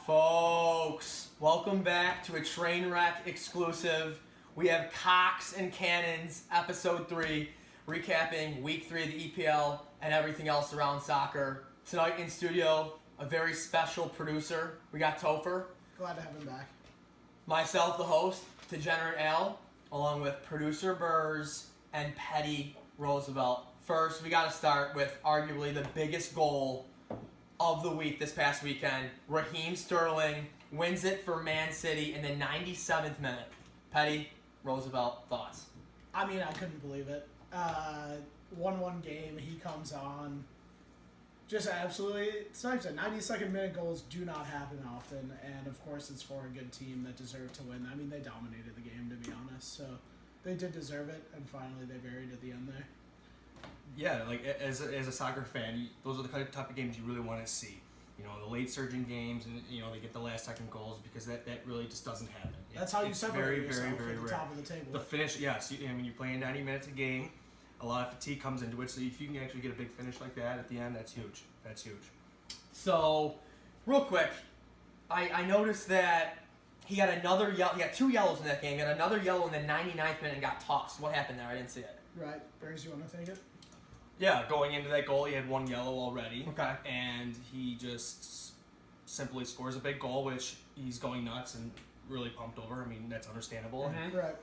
Folks, welcome back to a Trainwreck exclusive. We have Cocks and Cannons, episode 3, recapping week 3 of the EPL and everything else around soccer. Tonight in studio, a very special producer. We got Topher. Glad to have him back. Myself, the host, Degenerate, along with producer Bers and Petti Roosevelt. First, we got to start with arguably the biggest goal of the week this past weekend. Raheem Sterling wins it for Man City in the 97th minute. Petti Roosevelt, thoughts? I mean, I couldn't believe it. 1-1 game, he comes on. Just absolutely snipes it. 92nd minute goals do not happen often, and of course it's for a good team that deserved to win. I mean, they dominated the game, to be honest, so they did deserve it, and finally they buried at the end there. Yeah, like as a soccer fan, those are the kind of type of games you really want to see. You know, the late surging games, and they get the last second goals because that really just doesn't happen. That's how you separate yourself very at the top of the table. The finish, yes. You're playing 90 minutes a game. A lot of fatigue comes into it, so if you can actually get a big finish like that at the end, that's huge. That's huge. So, real quick, I noticed that he got another yellow. He got 2 yellows in that game. He got another yellow in the 99th minute and got tossed. What happened there? I didn't see it. Right. Bers, you want to take it? Yeah, going into that goal, he had 1 yellow already. Okay. And he just simply scores a big goal, which he's going nuts and really pumped over. I mean, that's understandable. Mm-hmm. Right.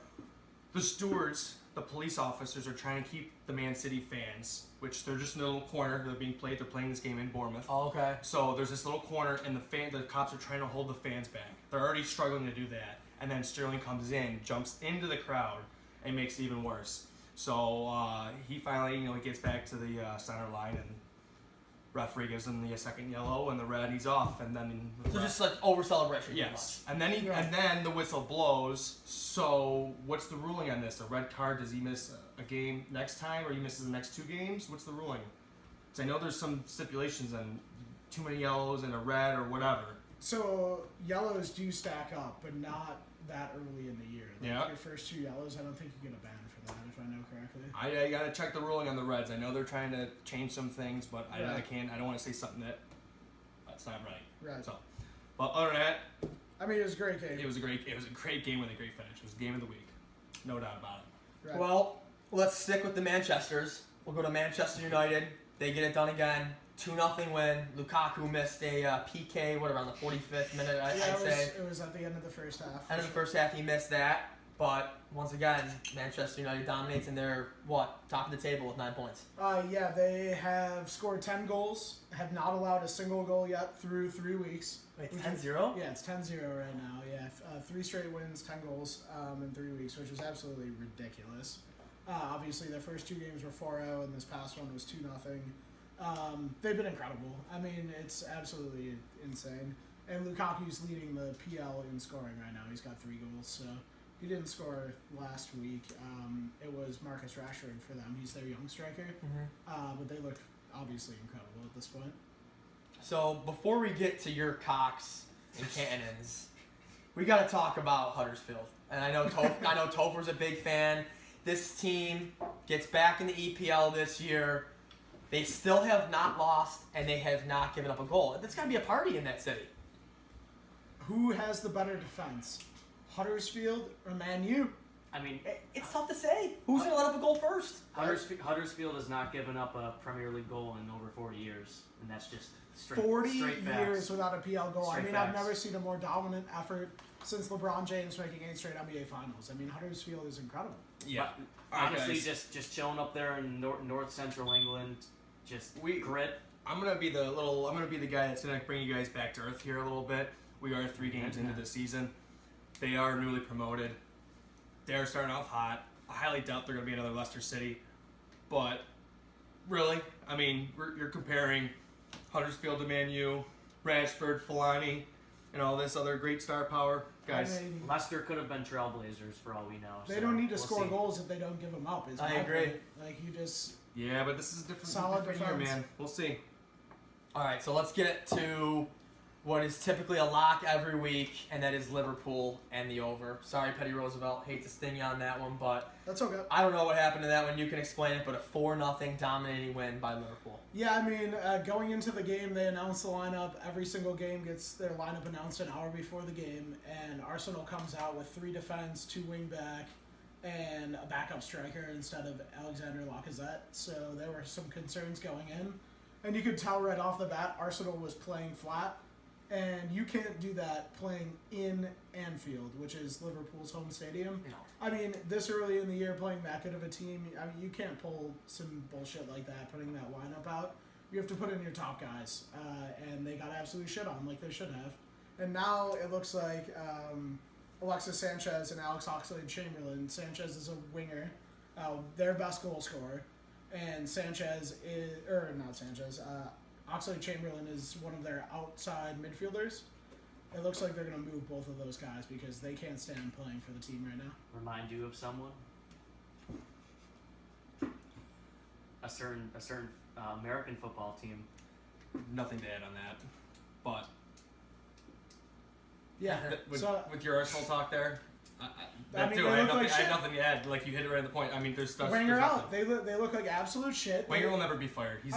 The stewards, the police officers, are trying to keep the Man City fans, which they're just in a little corner. They're playing this game in Bournemouth. Oh, okay. So there's this little corner, and the cops are trying to hold the fans back. They're already struggling to do that. And then Sterling comes in, jumps into the crowd, and makes it even worse. So he finally, he gets back to the center line, and referee gives him the second yellow and the red. He's off, and then So just like over celebration. yes, and then the whistle blows. So what's the ruling on this? A red card? Does he miss a game next time, or he misses the next 2 games? What's the ruling? Because I know there's some stipulations on too many yellows and a red or whatever. So, yellows do stack up, but not that early in the year. Like Yeah. Your first 2 yellows, I don't think you get a ban for that, if I know correctly. I gotta check the ruling on the Reds. I know they're trying to change some things, but I don't want to say something that's not right. Right. So, but other than that, I mean, it was a great game. it was a great game with a great finish. It was the game of the week, no doubt about it. Right. Well, let's stick with the Manchesters. We'll go to Manchester United. They get it done again. 2-0 win. Lukaku missed a PK, around the 45th minute, I'd say. It was at the end of the first half. End of the first half, he missed that. But once again, Manchester United dominates, and they're, top of the table with 9 points. Yeah, they have scored 10 goals, have not allowed a single goal yet through 3 weeks. Wait, it's 10-0? Yeah, it's 10-0 right now, yeah. 3 straight wins, 10 goals in 3 weeks, which is absolutely ridiculous. Obviously, their first 2 games were 4-0, and this past one was 2-0. They've been incredible. I mean, it's absolutely insane. And Lukaku's leading the PL in scoring right now. He's got 3 goals, so he didn't score last week. It was Marcus Rashford for them. He's their young striker. Mm-hmm. But they look obviously incredible at this point. So before we get to your Cocks and Cannons, we got to talk about Huddersfield. And I know Topher's a big fan. This team gets back in the EPL this year. They still have not lost, and they have not given up a goal. That's got to be a party in that city. Who has the better defense, Huddersfield or Man U? I mean, It's tough to say. Who's going to let up a goal first? Huddersfield has not given up a Premier League goal in over 40 years, and that's just straight 40 straight years facts. without a PL goal. Straight I mean, facts. I've never seen a more dominant effort since LeBron James making 8 straight NBA Finals. I mean, Huddersfield is incredible. Yeah, Honestly, guys. just chilling up there in north central England, grit. I'm gonna be the guy that's gonna bring you guys back to earth here a little bit. We are 3 games into the season. They are newly promoted. They're starting off hot. I highly doubt they're gonna be another Leicester City, but really, I mean, you're comparing Huddersfield to Man U, Rashford, Fellaini, and all this other great star power, guys. I mean, Leicester could have been trailblazers for all we know. they so don't need to we'll score see. goals if they don't give them up. I agree. Like, you just... Yeah, but this is a different Solid year, defense. man. We'll see. All right, so let's get to what is typically a lock every week, and that is Liverpool and the over. Sorry, Petty Roosevelt. Hate to sting you on that one, but That's okay. I don't know what happened to that one. You can explain it, but a 4-0 dominating win by Liverpool. Yeah, I mean, going into the game, they announce the lineup. Every single game gets their lineup announced an hour before the game, and Arsenal comes out with 3 defense, 2 wing back, and a backup striker instead of Alexander Lacazette. So there were some concerns going in, and you could tell right off the bat Arsenal was playing flat, and you can't do that playing in Anfield, which is Liverpool's home stadium. No. I mean, this early in the year, playing that good of a team, I mean, you can't pull some bullshit like that, putting that lineup out. You have to put in your top guys, and they got absolutely shit on, like they should have. And now it looks like Alexis Sanchez and Alex Oxlade-Chamberlain. Sanchez is a winger, their best goal scorer, and Oxlade-Chamberlain is one of their outside midfielders. It looks like they're going to move both of those guys because they can't stand playing for the team right now. Remind you of someone? A certain American football team. Nothing to add on that. But Yeah. with your Arsenal talk there, I mean, too. they I had look like nothing to add. Like, you hit it right at the point. I mean, there's stuff. Wenger there's out. They look like absolute shit. Wenger will never be fired. He's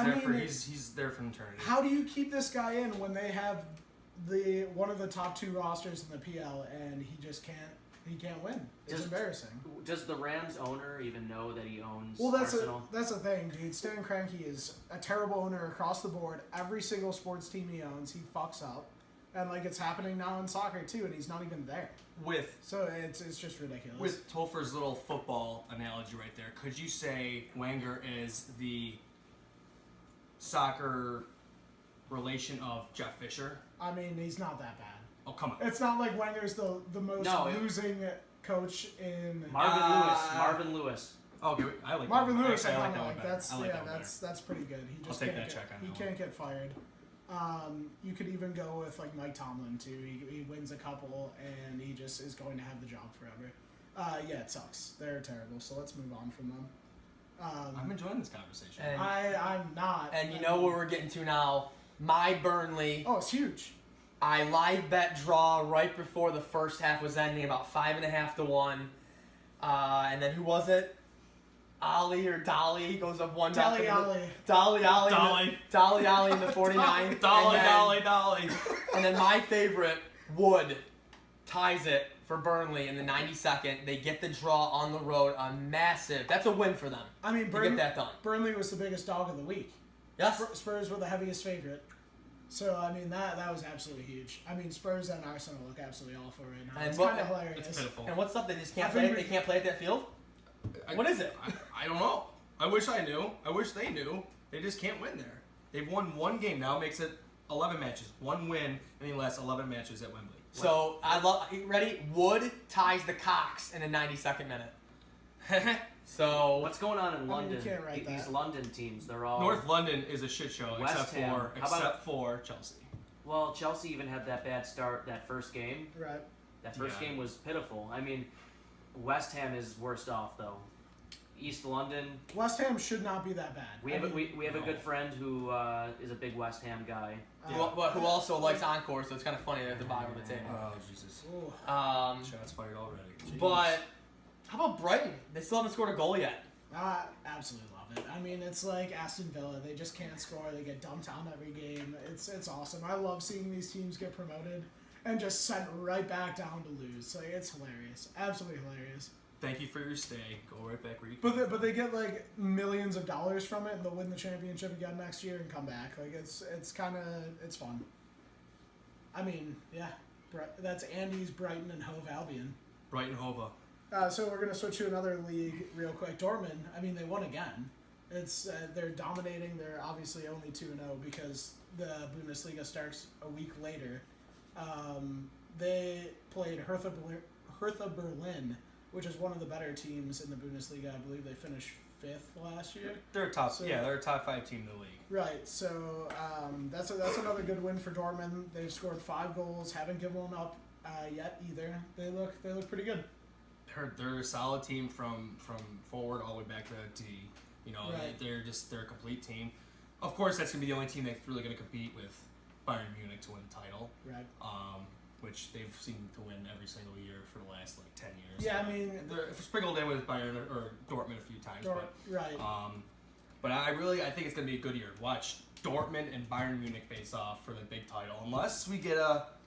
he's there for eternity. How do you keep this guy in when they have one of the top 2 rosters in the PL and he just can't win? It's embarrassing. Does the Rams owner even know that he owns Well, that's Arsenal? that's the thing, dude. Stan Kroenke is a terrible owner across the board. Every single sports team he owns, he fucks up, and like it's happening now in soccer too, and he's not even there. So it's just ridiculous. With Topher's little football analogy right there, could you say Wenger is the soccer relation of Jeff Fisher? I mean, he's not that bad. Oh, come on. It's not like Wenger's the most losing coach in Marvin Lewis. Okay, I like Marvin that. Lewis. Actually, I like that one better. That's pretty good. He just I'll take can't that check on he that can't get fired. You could even go with like Mike Tomlin too. He wins a couple and he just is going to have the job forever. Yeah, it sucks. They're terrible. So let's move on from them. I'm enjoying this conversation. I'm not. And you know where we're getting to now? My Burnley. Oh, it's huge. I live bet draw right before the first half was ending, about 5.5 to 1. And then who was it? Ali or Dolly goes up 1-0. Dolly Ali. Dolly Ali. Dolly Ali in the 49th. Dolly. And then my favorite, Wood, ties it for Burnley in the 92nd. They get the draw on the road. A massive. That's a win for them. I mean, to get that done. Burnley was the biggest dog of the week. Yes. Spurs were the heaviest favorite. So, I mean, that was absolutely huge. I mean, Spurs and Arsenal look absolutely awful right now. And it's kind of hilarious. It's pitiful. And what's up? They just can't play. They can't play at that field. What is it? I don't know. I wish I knew. I wish they knew. They just can't win there. They've won 1 game now, makes it 11 matches. 1 win in the last 11 matches at Wembley. So I love. Ready? Wood ties the Cox in the 92nd minute. So What's going on in London? you can't write These that. London teams, they're all North London is a shit show, West except Ham. for Chelsea. Well, Chelsea even had that bad start that first game. Right. That first Yeah. game was pitiful. I mean, West Ham is worst off though. East London. West Ham should not be that bad. We have a good friend who is a big West Ham guy. who also likes Encore, so it's kind of funny they're at the bottom of the table. Oh, Jesus. Shots fired already. Jeez. But how about Brighton? They still haven't scored a goal yet. I absolutely love it. I mean, it's like Aston Villa. They just can't score. They get dumped on every game. It's awesome. I love seeing these teams get promoted and just sent right back down to lose. Like, it's hilarious. Absolutely hilarious. Thank you for your stay. Go right back where you But they get like millions of dollars from it, and they'll win the championship again next year and come back. Like it's fun. I mean, yeah, that's Andy's Brighton and Hove Albion. Brighton Hova. So we're gonna switch to another league real quick. Dortmund. I mean, they won again. It's they're dominating. They're obviously only 2-0 because the Bundesliga starts a week later. They played Hertha Berlin, which is one of the better teams in the Bundesliga. I believe they finished 5th last year. They're a top. So- they're a top 5 team in the league. Right. So that's another good win for Dortmund. They've scored 5 goals. Haven't given one up yet either. They look pretty good. They're a solid team from forward all the way back to D. You know, Right. they're a complete team. Of course, that's gonna be the only team that's really gonna compete with Bayern Munich to win the title, Right. which they've seemed to win every single year for the last 10 years. Yeah, I mean, they're sprinkled in with Bayern or Dortmund a few times, right. but I think it's going to be a good year. Watch Dortmund and Bayern Munich face off for the big title, unless we get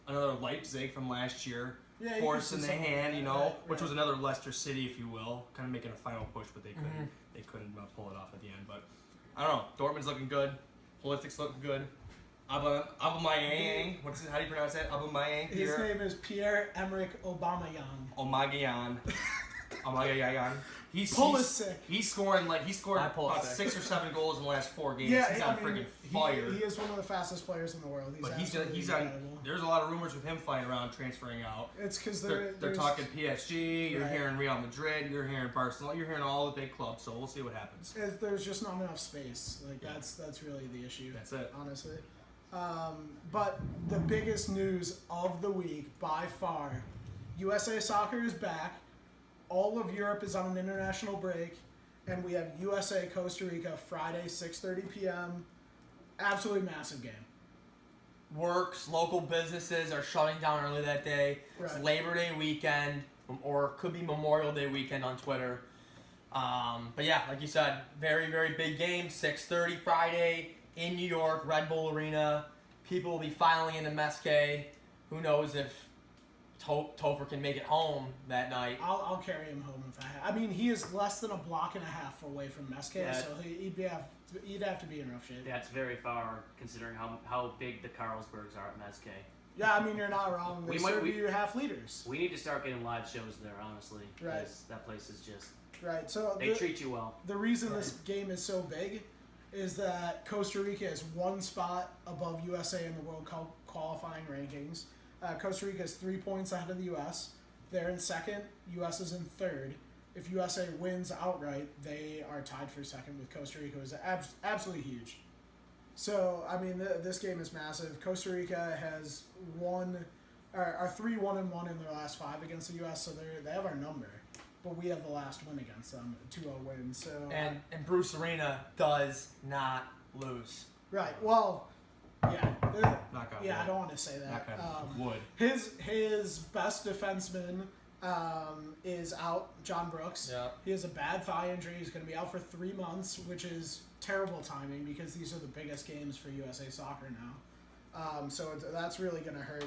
another Leipzig from last year. Yeah, Force in the hand, right, which was another Leicester City, if you will, kind of making a final push, but they couldn't pull it off at the end. But I don't know. Dortmund's looking good. Pulisic's looking good. Aubameyang, how do you pronounce that? Aubameyang. His name is Pierre-Emerick Aubameyang. Aubameyang. Pulisic. He's scored about 6 or 7 goals in the last 4 games. Yeah, he's on freaking fire. He is one of the fastest players in the world. He's on. incredible. There's a lot of rumors with him flying around, transferring out. It's because they're talking PSG. You're Right. hearing Real Madrid. You're hearing Barcelona. You're hearing all the big clubs. So we'll see what happens. There's just not enough space. That's really the issue. That's it. Honestly. But the biggest news of the week by far, USA Soccer is back. All of Europe is on an international break, and we have USA Costa Rica Friday 6:30 p.m. Absolutely massive game. Works, local businesses are shutting down early that day. It's Right. Labor Day weekend, or it could be Memorial Day weekend on Twitter. But yeah, like you said, very, very big game. 6:30 Friday in New York, Red Bull Arena. People will be filing into Mesquite. Who knows if Topher can make it home that night. I'll carry him home if I have. I mean, he is less than a block and a half away from Mesquite, Yeah. so he'd have to be in rough shape. That's very far considering how big the Carlsbergs are at Mesquite. Yeah, I mean, you're not wrong. They We serve might- you half liters. We need to start getting live shows there, honestly. Right. 'Cause that place is just, Right, so they treat you well. the reason this game is so big is that Costa Rica is one spot above USA in the World Cup qualifying rankings. Costa Rica is 3 points ahead of the U.S. They're in second. U.S. is in third. If USA wins outright, they are tied for second with Costa Rica. It was absolutely huge. So, I mean, this game is massive. Costa Rica has are 3-1-1 in their last 5 against the U.S., so they have our number. But we have the last win against them, a 2-0 win. So And Bruce Arena does not lose. right, well, yeah, Knock on yeah. I wood. don't want to say that. Knock on wood. His best defenseman is out, John Brooks. Yeah. He has a bad thigh injury. He's going to be out for 3 months, which is terrible timing because these are the biggest games for USA Soccer now. So that's really going to hurt.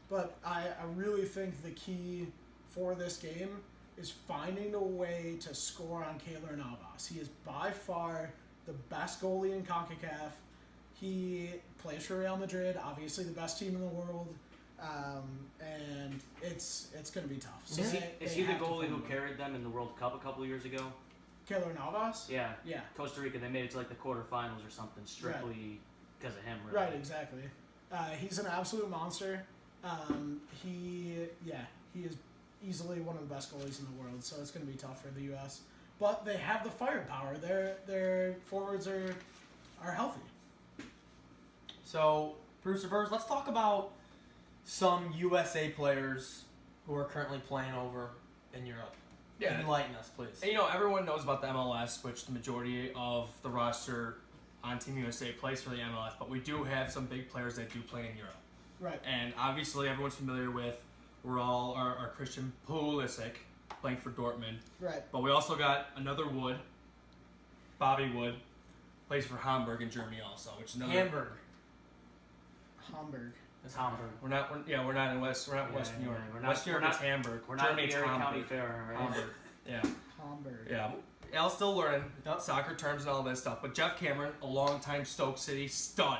But I really think the key for this game is finding a way to score on Keylor Navas. He is by far the best goalie in CONCACAF. He plays for Real Madrid, obviously the best team in the world, and it's going to be tough. So Is they he the have to goalie find who a way. carried them in the World Cup a couple years ago? Keylor Navas? Yeah. Yeah. Costa Rica, they made it to like the quarterfinals or something strictly because of him, really. Right, exactly. He's an absolute monster. He is easily one of the best goalies in the world, so it's going to be tough for the U.S. But they have the firepower. Their forwards are healthy. So, Bruce Bers, let's talk about some USA players who are currently playing over in Europe. Yeah. Enlighten us, please. And, everyone knows about the MLS, which the majority of the roster on Team USA plays for the MLS, but we do have some big players that do play in Europe. Right. And obviously everyone's familiar with our Christian Pulisic playing for Dortmund. Right. But we also got another Wood, Bobby Wood, plays for Hamburg in Germany also, which is another Hamburg. Hamburg. It's Hamburg. We're not in West New York. we're not- West New York we're it's not- Hamburg. We're not Germany in it's Erie Hamburg. County Fair, right? Hamburg. Yeah. Hamburg. Yeah. Al's still learning soccer terms and all this stuff. But Jeff Cameron, a longtime Stoke City stud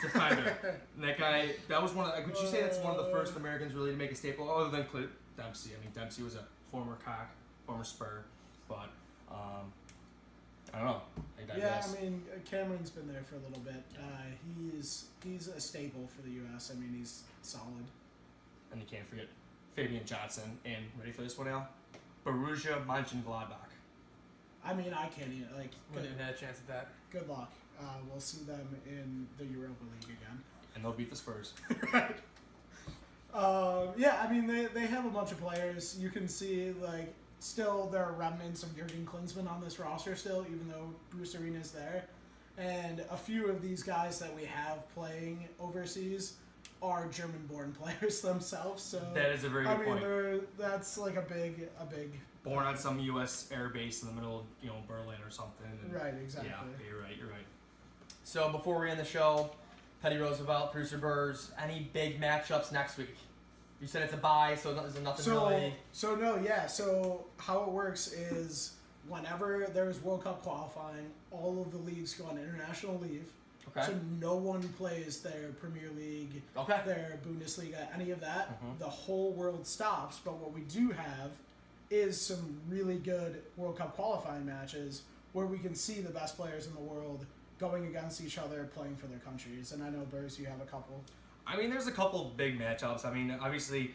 defender. And that guy, that was one of the, would you say that's one of the first Americans really to make a staple, other than Clint Dempsey? I mean, Dempsey was a former Cock, former Spur, but I don't know. I Yeah, digress. I mean, Cameron's been there for a little bit. He's a staple for the U.S. I mean, he's solid. And you can't forget Fabian Johnson. And ready for this one, Al? Borussia Mönchengladbach. I mean, I can't even, like, Wouldn't even have a chance at that. good luck. We'll see them in the Europa League again. And they'll beat the Spurs. Right. Yeah, I mean, they have a bunch of players. You can see, like, still there are remnants of Jurgen Klinsmann on this roster still, even though Bruce Arena's there. And a few of these guys that we have playing overseas are German-born players themselves. So That is a very good point. That's like a big. Born on some U.S. air base in the middle of Berlin or something. And Right, exactly. Yeah, you're right. So before we end the show, Petty Roosevelt, producer Bers, any big matchups next week? You said it's a bye, so there's nothing really. So how it works is whenever there's World Cup qualifying, all of the leagues go on international leave. Okay. So no one plays their Premier League, Okay. their Bundesliga, any of that. Mhm. The whole world stops. But what we do have is some really good World Cup qualifying matches where we can see the best players in the world going against each other, playing for their countries. And I know, Bers, you have a couple. I mean, there's a couple big matchups. I mean, obviously,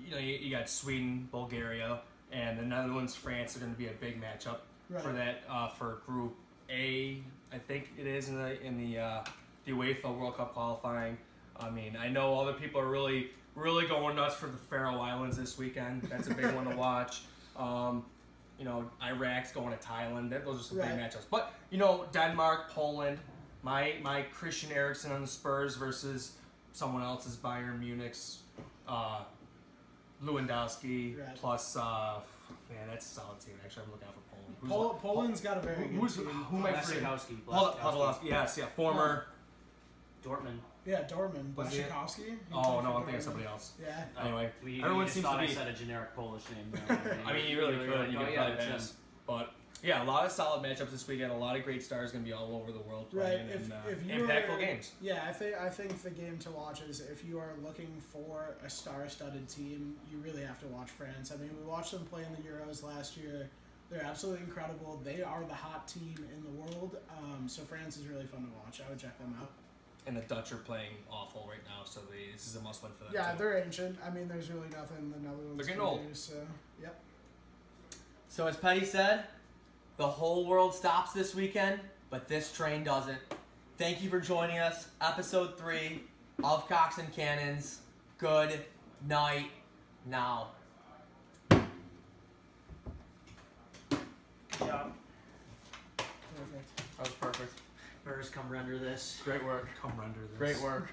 you got Sweden, Bulgaria, and the Netherlands, France are going to be a big matchup for that for Group A. I think it is in the UEFA World Cup qualifying. I mean, I know other people are really going nuts for the Faroe Islands this weekend. That's a big one to watch. Iraq's going to Thailand. Those are some big matchups. But Denmark, Poland, my Christian Eriksen on the Spurs versus someone else's Bayern Munich's Lewandowski plus that's a solid team. Actually, I'm looking out for Poland. Poland's got a very good team. Who am I forgetting? Blaszczykowski. Yes, former. Dortmund. Yeah, Dortmund. Was it? Blaszczykowski? Oh no, I'm thinking of somebody else. Yeah. Anyway, Everyone seems thought to I be. said a generic Polish name. There. I mean, you really could. You could probably that's pass. him. But yeah, a lot of solid matchups this weekend. A lot of great stars going to be all over the world Right. playing If you impactful games. Yeah, I think the game to watch is if you are looking for a star-studded team, you really have to watch France. I mean, we watched them play in the Euros last year. They're absolutely incredible. They are the hot team in the world. So France is really fun to watch. I would check them out. And the Dutch are playing awful right now, so this is a must-win for them. Yeah, too. they're ancient. I mean, there's really nothing the Netherlands They're getting can old. do. So, yep. So as Petty said, the whole world stops this weekend, but this train doesn't. Thank you for joining us. Episode 3 of Cocks and Cannons. Good night now. Good job. Perfect. That was perfect. Bers, come render this. Great work. Come render this. Great work.